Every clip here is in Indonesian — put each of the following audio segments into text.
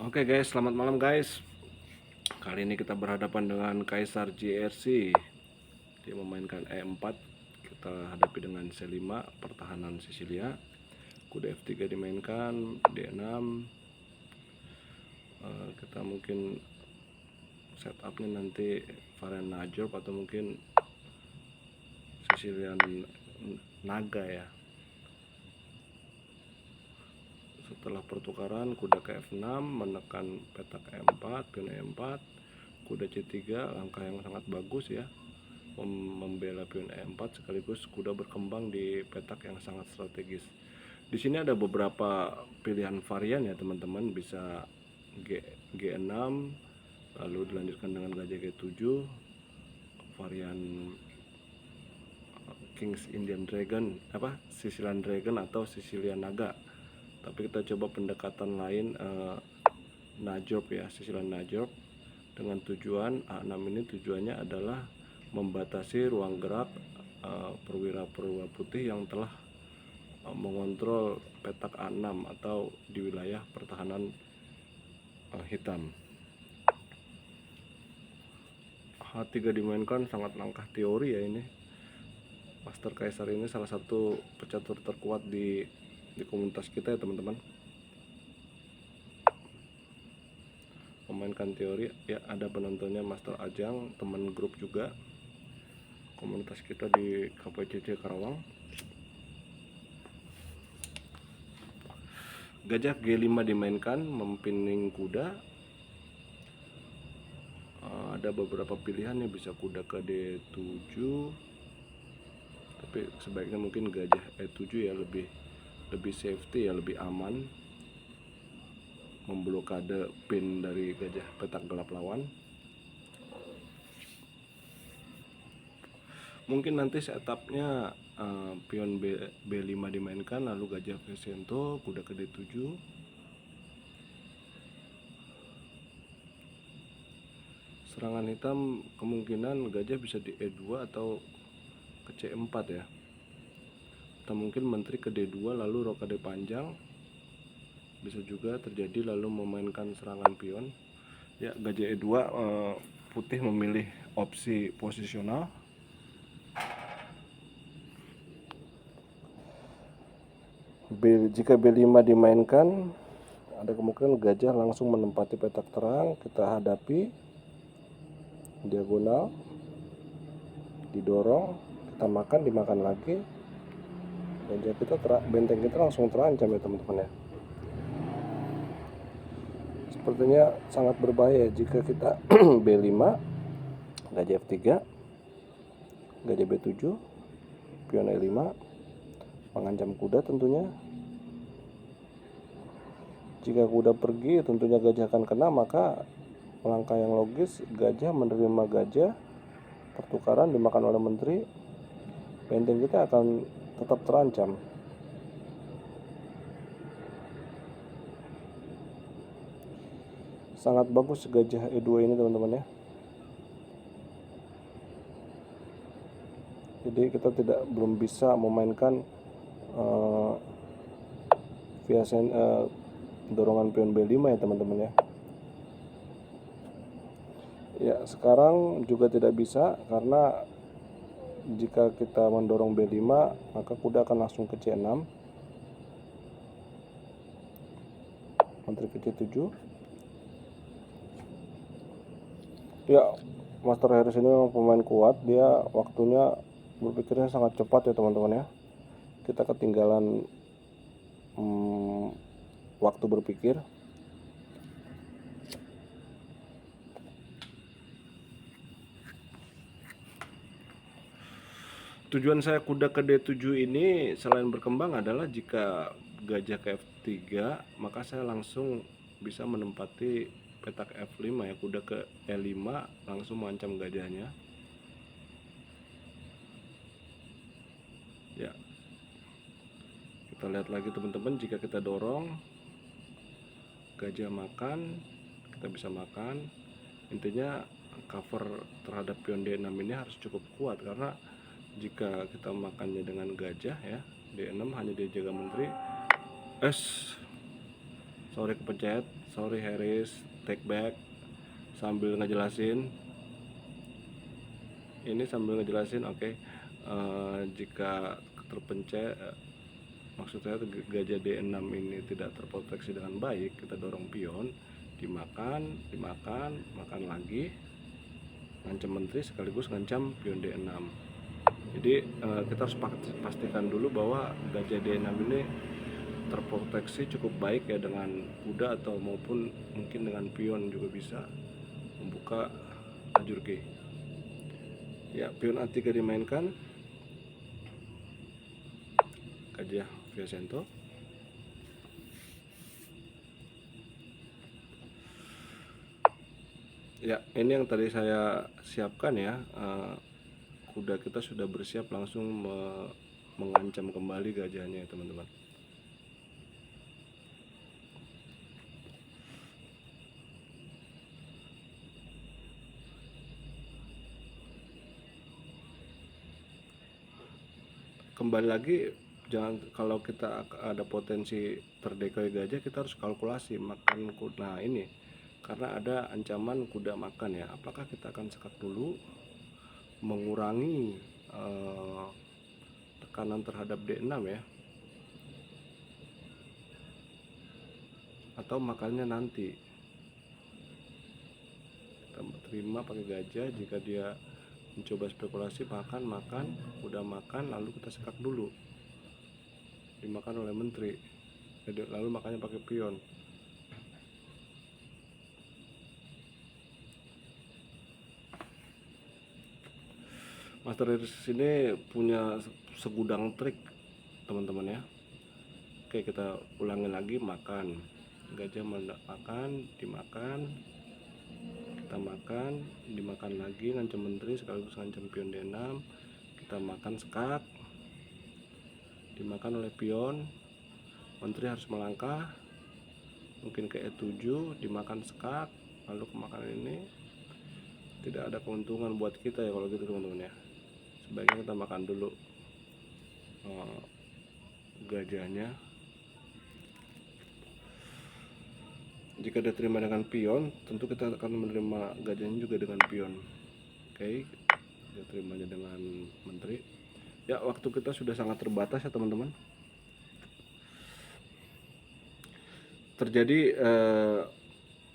Oke guys, selamat malam guys. Kali ini kita berhadapan dengan Kaisar JRC. Dia memainkan E4. Kita hadapi dengan C5, pertahanan Sisilia. Kuda F3 dimainkan, D6. Kita mungkin setupnya nanti varian Najor atau mungkin Sicilian Naga ya. Setelah pertukaran, kuda ke F6 menekan petak E4, pion E4, kuda C3, langkah yang sangat bagus ya, membela pion E4 sekaligus kuda berkembang di petak yang sangat strategis. Di sini ada beberapa pilihan varian ya teman-teman, bisa G6 lalu dilanjutkan dengan gajah G7, varian King's Indian Dragon, Sicilian Dragon atau Sicilian Naga. Tapi kita coba pendekatan lain, Najorb ya, Sicilian Najorb, dengan tujuan A6 ini tujuannya adalah membatasi ruang gerak perwira-perwira putih yang telah mengontrol petak A6 atau di wilayah pertahanan hitam. H3 dimainkan, sangat langkah teori ya ini. Master Kaisar ini salah satu pecatur terkuat di komunitas kita ya teman-teman. Memainkan teori ya, ada penontonnya Master Ajang, teman grup juga komunitas kita di KPCC Karawang. Gajah G5 dimainkan, mempining kuda. Ada beberapa pilihan ya, bisa kuda ke D7, tapi sebaiknya mungkin gajah E7 ya, lebih safety ya, lebih aman, memblokade pin dari gajah petak gelap lawan. Mungkin nanti setupnya pion B5 dimainkan, lalu gajah Vicento, kuda ke D7. Serangan hitam kemungkinan gajah bisa di E2 atau ke C4 ya, atau mungkin menteri ke D2 lalu rokade panjang, bisa juga terjadi, lalu memainkan serangan pion ya. Gajah E2, putih memilih opsi posisional. Jika B5 dimainkan, ada kemungkinan gajah langsung menempati petak terang. Kita hadapi diagonal, didorong, kita makan, dimakan lagi, gajah kita benteng kita langsung terancam ya teman-teman ya. Sepertinya sangat berbahaya jika kita B5, gajah F3, gajah B7, pion E5, mengancam kuda tentunya. Jika kuda pergi, tentunya gajah akan kena, maka langkah yang logis gajah menerima gajah, pertukaran dimakan oleh menteri, benteng kita akan tetap terancam. Sangat bagus gajah E2 ini teman-teman ya. Jadi kita belum bisa memainkan via dorongan pion B5 ya teman-teman ya. Ya, sekarang juga tidak bisa, karena jika kita mendorong B5 maka kuda akan langsung ke C6, menteri ke C7. Ya, Master Harris ini memang pemain kuat, dia waktunya berpikirnya sangat cepat ya teman-teman ya. Kita ketinggalan waktu berpikir. Tujuan saya kuda ke D7 ini selain berkembang adalah jika gajah ke F3, maka saya langsung bisa menempati petak F5 ya, kuda ke E5 langsung mengancam gajahnya. Ya. Kita lihat lagi teman-teman, jika kita dorong gajah makan, kita bisa makan. Intinya cover terhadap pion D6 ini harus cukup kuat, karena jika kita makannya dengan gajah ya, D6 hanya dia jaga menteri, sorry kepencet, sorry Harris, take back. Sambil ngejelasin oke. Jika terpencet, maksud saya gajah D6 ini tidak terproteksi dengan baik, kita dorong pion, dimakan lagi, ngancam menteri sekaligus ngancam pion D6. Jadi kita harus pastikan dulu bahwa gajah D6 ini terproteksi cukup baik ya, dengan kuda atau maupun mungkin dengan pion juga bisa membuka lajur G. Ya, pion A3 dimainkan, gajah Viacento. Ya, ini yang tadi saya siapkan ya. Kuda kita sudah bersiap langsung mengancam kembali gajahnya ya teman-teman. Kembali lagi, jangan, kalau kita ada potensi terdecoy gajah, kita harus kalkulasi makan kuda. Nah ini karena ada ancaman kuda makan ya, apakah kita akan sekat dulu mengurangi tekanan terhadap D6 ya, atau makannya nanti kita terima pakai gajah. Jika dia mencoba spekulasi makan, udah makan, lalu kita sekak dulu, dimakan oleh menteri, lalu makannya pakai pion. Master Harris ini punya segudang trik teman-teman ya. Oke, kita ulangi lagi. Makan, gajah makan, dimakan, kita makan, dimakan lagi, ngancam menteri sekaligus ngancam pion D6, kita makan sekak, dimakan oleh pion, menteri harus melangkah, mungkin ke E7, dimakan sekak, lalu kemakan ini. Tidak ada keuntungan buat kita ya kalau gitu teman-teman ya. Sebaiknya kita makan dulu gajahnya. Jika dia terima dengan pion, tentu kita akan menerima gajahnya juga dengan pion. Oke, dia terimanya dengan menteri. Ya, waktu kita sudah sangat terbatas ya teman-teman. Terjadi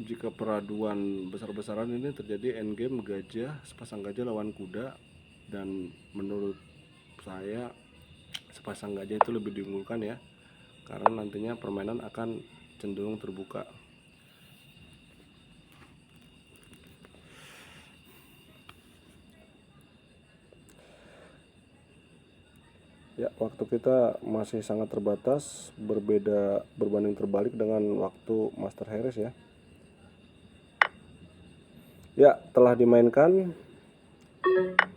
jika peraduan besar-besaran ini terjadi endgame gajah, sepasang gajah lawan kuda, dan menurut saya sepasang gajah itu lebih diunggulkan ya, karena nantinya permainan akan cenderung terbuka. Ya, waktu kita masih sangat terbatas, berbanding terbalik dengan waktu Master Harris ya. Ya, telah dimainkan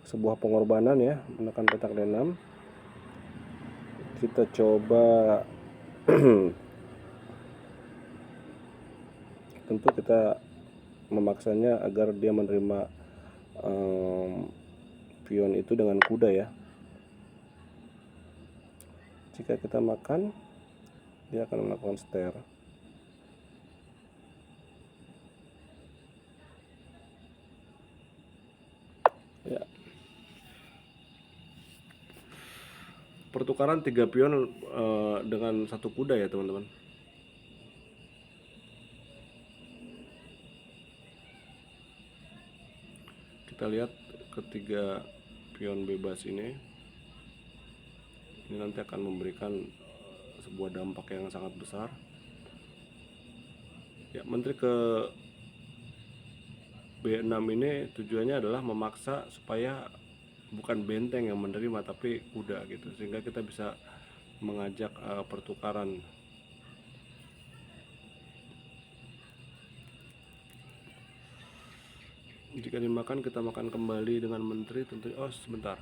sebuah pengorbanan ya, menekan petak D6. Kita coba tentu kita memaksanya agar dia menerima pion itu dengan kuda ya. Jika kita makan, dia akan melakukan stir. Ya, pertukaran 3 pion dengan 1 kuda ya teman-teman. Kita lihat ketiga pion bebas ini nanti akan memberikan sebuah dampak yang sangat besar. Ya, menteri ke B6 ini tujuannya adalah memaksa supaya bukan benteng yang menerima tapi kuda gitu, sehingga kita bisa mengajak pertukaran. Jika dimakan, kita makan kembali dengan menteri tentu. Oh sebentar,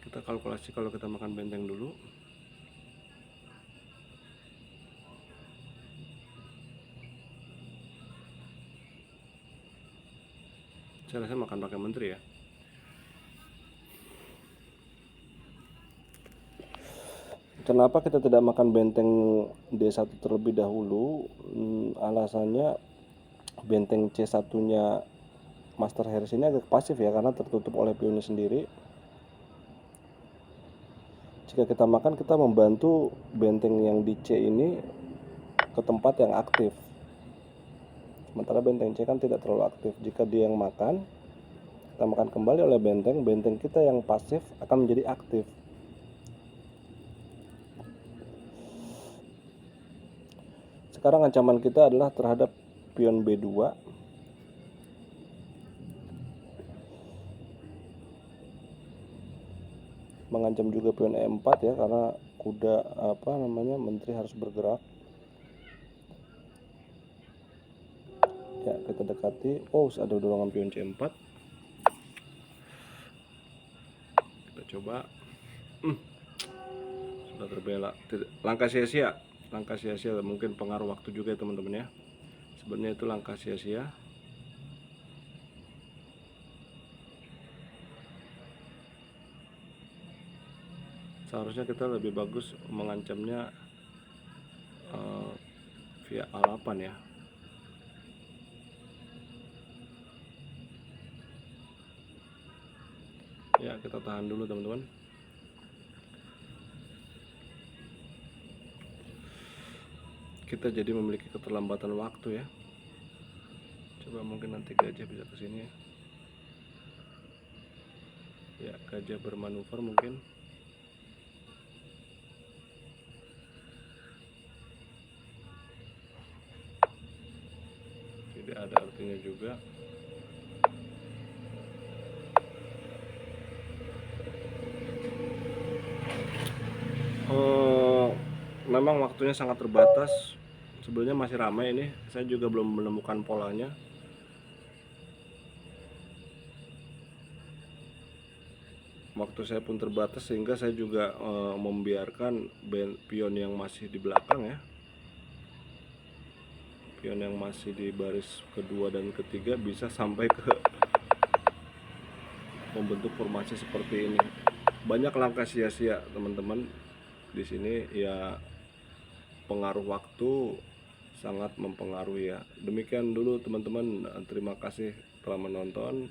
kita kalkulasi kalau kita makan benteng dulu. Saya rasa makan pakai menteri ya. Kita Kenapa kita tidak makan benteng D1 terlebih dahulu? Alasannya benteng C1-nya Master Harris ini agak pasif ya, karena tertutup oleh pionnya sendiri. Jika kita makan, kita membantu benteng yang di C ini ke tempat yang aktif. Sementara benteng C kan tidak terlalu aktif. Jika dia yang makan, kita makan kembali oleh benteng kita yang pasif akan menjadi aktif. Sekarang ancaman kita adalah terhadap pion B2. Mengancam juga pion E4 ya, karena kuda menteri harus bergerak. Ya, kita dekati. Oh, ada dorongan pion C4. Kita coba. Sudah terbela. Langkah sia-sia. Langkah sia-sia, mungkin pengaruh waktu juga ya teman-teman ya. Sebenarnya itu langkah sia-sia. Seharusnya kita lebih bagus mengancamnya via A8 ya. Ya, kita tahan dulu teman-teman. Kita jadi memiliki keterlambatan waktu ya. Coba mungkin nanti gajah bisa ke sini ya. Ya, gajah bermanuver mungkin. Tidak ada artinya juga. Memang waktunya sangat terbatas. Sebenarnya masih ramai ini. Saya juga belum menemukan polanya. Waktu saya pun terbatas sehingga saya juga membiarkan pion yang masih di belakang ya. Pion yang masih di baris kedua dan ketiga bisa sampai ke membentuk formasi seperti ini. Banyak langkah sia-sia teman-teman di sini ya. Pengaruh waktu sangat mempengaruhi ya. Demikian dulu teman-teman, terima kasih telah menonton.